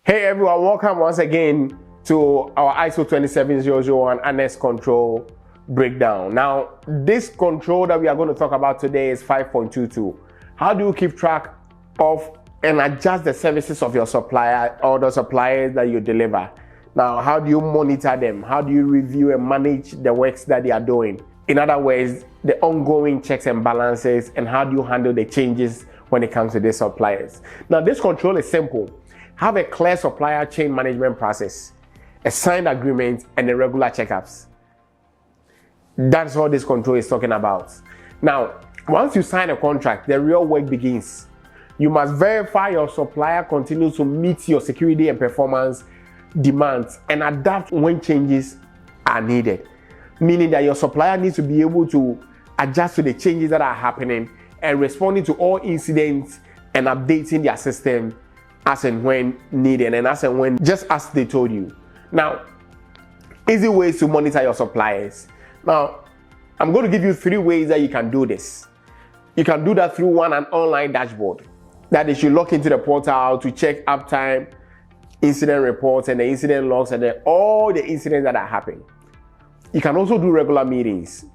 Hey everyone, welcome once again to our ISO 27001 Annex Control breakdown. Now, this control that we are going to talk about today is 5.22. How do you keep track of and adjust the services of your supplier or the suppliers that you deliver? Now, how do you monitor them? How do you review and manage the works that they are doing? In other words, the ongoing checks and balances, and how do you handle the changes when it comes to these suppliers? Now, this control is simple. Have a clear supplier chain management process, a signed agreement, and the regular checkups. That's what this control is talking about. Now, once you sign a contract, the real work begins. You must verify your supplier continues to meet your security and performance demands and adapt when changes are needed. Meaning that your supplier needs to be able to adjust to the changes that are happening and responding to all incidents and updating their system as and when needed and as and when, just as they told you. Now, easy ways to monitor your suppliers. Now, I'm going to give you 3 ways that you can do this. You can do that through an online dashboard. That is, you log into the portal to check uptime, incident reports, and the incident logs, and then all the incidents that are happening. You can also do regular meetings.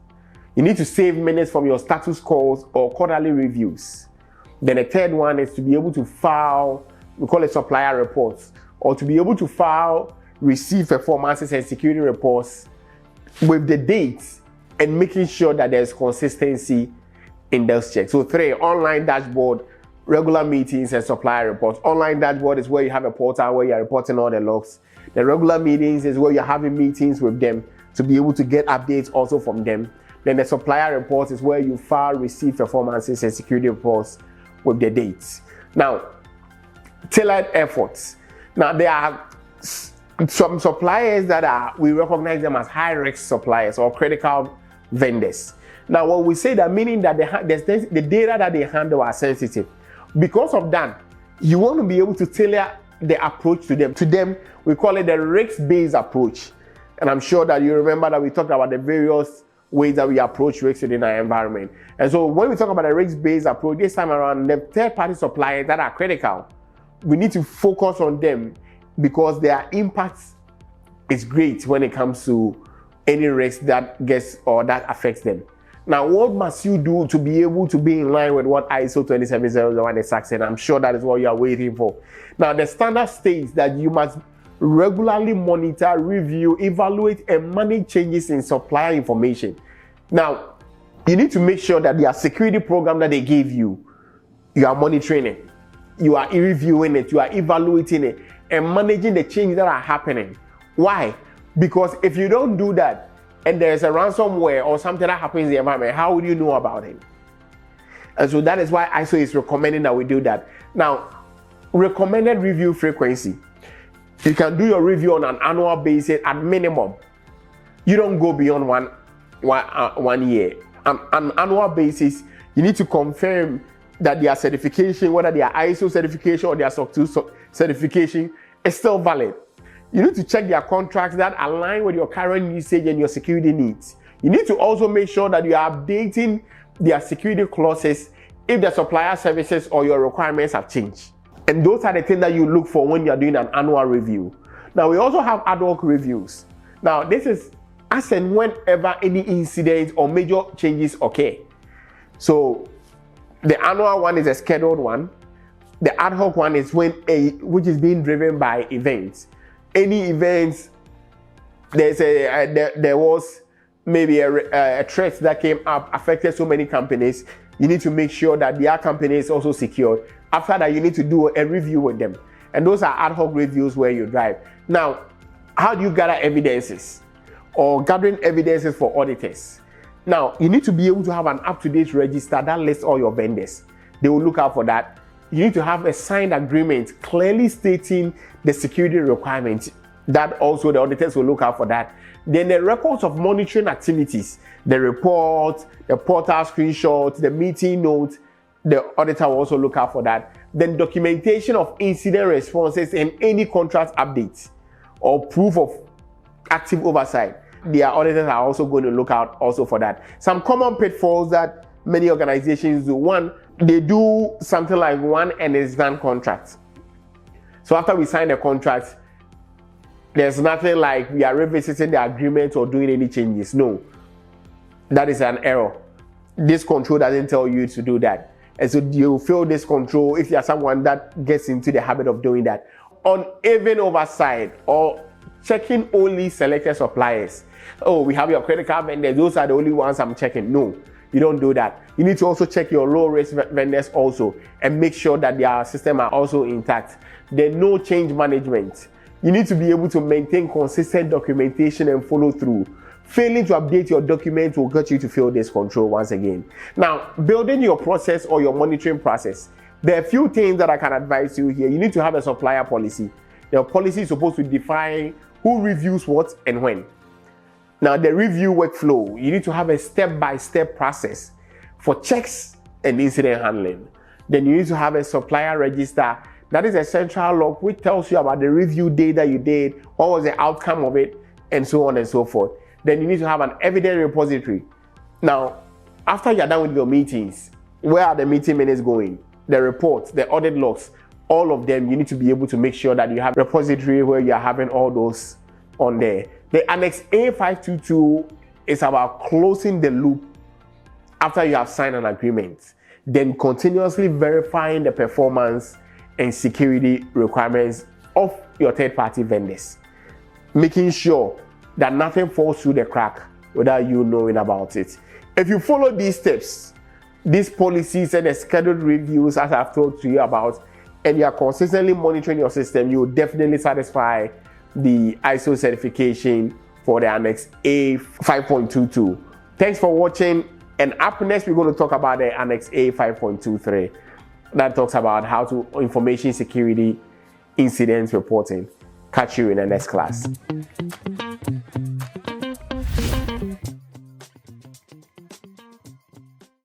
You need to save minutes from your status calls or quarterly reviews. Then the third one is to be able to file, we call it supplier reports, or to be able to file, receive performances and security reports with the dates and making sure that there's consistency in those checks. So 3, online dashboard, regular meetings, and supplier reports. Online dashboard is where you have a portal where you're reporting all the logs. The regular meetings is where you're having meetings with them to be able to get updates also from them. Then the supplier reports is where you file, receive performances and security reports with the dates. Now, tailored efforts. Now, there are some suppliers that we recognize them as high-risk suppliers or critical vendors. Now, when we say that, meaning that the data that they handle are sensitive. Because of that, you want to be able to tailor the approach to them. To them, we call it the risk-based approach. And I'm sure that you remember that we talked about the various ways that we approach risks within our environment. And so when we talk about a risk-based approach, this time around, the third-party suppliers that are critical, we need to focus on them because their impact is great when it comes to any risk that gets or that affects them. Now, what must you do to be able to be in line with what ISO 27001 is saying? I'm sure that is what you are waiting for. Now, the standard states that you must regularly monitor, review, evaluate, and manage changes in supplier information. Now, you need to make sure that their security program that they gave you, you are monitoring it. You are reviewing it, you are evaluating it, and managing the changes that are happening. Why? Because if you don't do that, and there's a ransomware or something that happens in the environment, how would you know about it? And so that is why ISO is recommending that we do that. Now, recommended review frequency. You can do your review on an annual basis at minimum. You don't go beyond one year. On an annual basis, you need to confirm that their certification, whether their ISO certification or their SOC 2 certification, is still valid. You need to check their contracts that align with your current usage and your security needs. You need to also make sure that you are updating their security clauses if the supplier services or your requirements have changed. And those are the things that you look for when you're doing an annual review. Now, we also have ad hoc reviews. Now, this is as and whenever any incidents or major changes occur. So, the annual one is a scheduled one. The ad hoc one is which is being driven by events. Any events, there was maybe a threat that came up, affected so many companies. You need to make sure that their company is also secure. After that, you need to do a review with them. And those are ad hoc reviews where you drive. Now, how do you gather evidences or gathering evidences for auditors? Now, you need to be able to have an up-to-date register that lists all your vendors. They will look out for that. You need to have a signed agreement clearly stating the security requirements. That also the auditors will look out for that. Then the records of monitoring activities, the report, the portal screenshots, the meeting notes, the auditor will also look out for that. Then documentation of incident responses and any contract updates or proof of active oversight. Their auditors are also going to look out also for that. Some common pitfalls that many organizations do. One, they do something like one and it's done contracts. So after we sign the contract, there's nothing like we are revisiting the agreement or doing any changes. No, that is an error. This control doesn't tell you to do that. And so you fail this control if you are someone that gets into the habit of doing that. Uneven oversight or checking only selected suppliers. Oh, we have your credit card vendors, those are the only ones I'm checking. No, you don't do that. You need to also check your low risk vendors also and make sure that their system are also intact. There's no change management. You need to be able to maintain consistent documentation and follow through. Failing to update your documents will get you to fail this control once again. Now, building your process or your monitoring process, there are a few things that I can advise you here. You need to have a supplier policy. Your policy is supposed to define who reviews what and when. Now, the review workflow, you need to have a step-by-step process for checks and incident handling. Then you need to have a supplier register. That is a central log which tells you about the review data you did, what was the outcome of it, and so on and so forth. Then you need to have an evidence repository. Now, after you're done with your meetings, where are the meeting minutes going? The reports, the audit logs, all of them, you need to be able to make sure that you have a repository where you're having all those on there. The Annex A522 is about closing the loop after you have signed an agreement, then continuously verifying the performance and security requirements of your third-party vendors, making sure that nothing falls through the crack without you knowing about it. If you follow these steps, these policies and the scheduled reviews as I've told you about, and you are consistently monitoring your system, you will definitely satisfy the ISO certification for the Annex A5.22. Thanks for watching, and up next we're going to talk about the Annex A5.23 that talks about how to information security incident reporting. Catch you in the next class.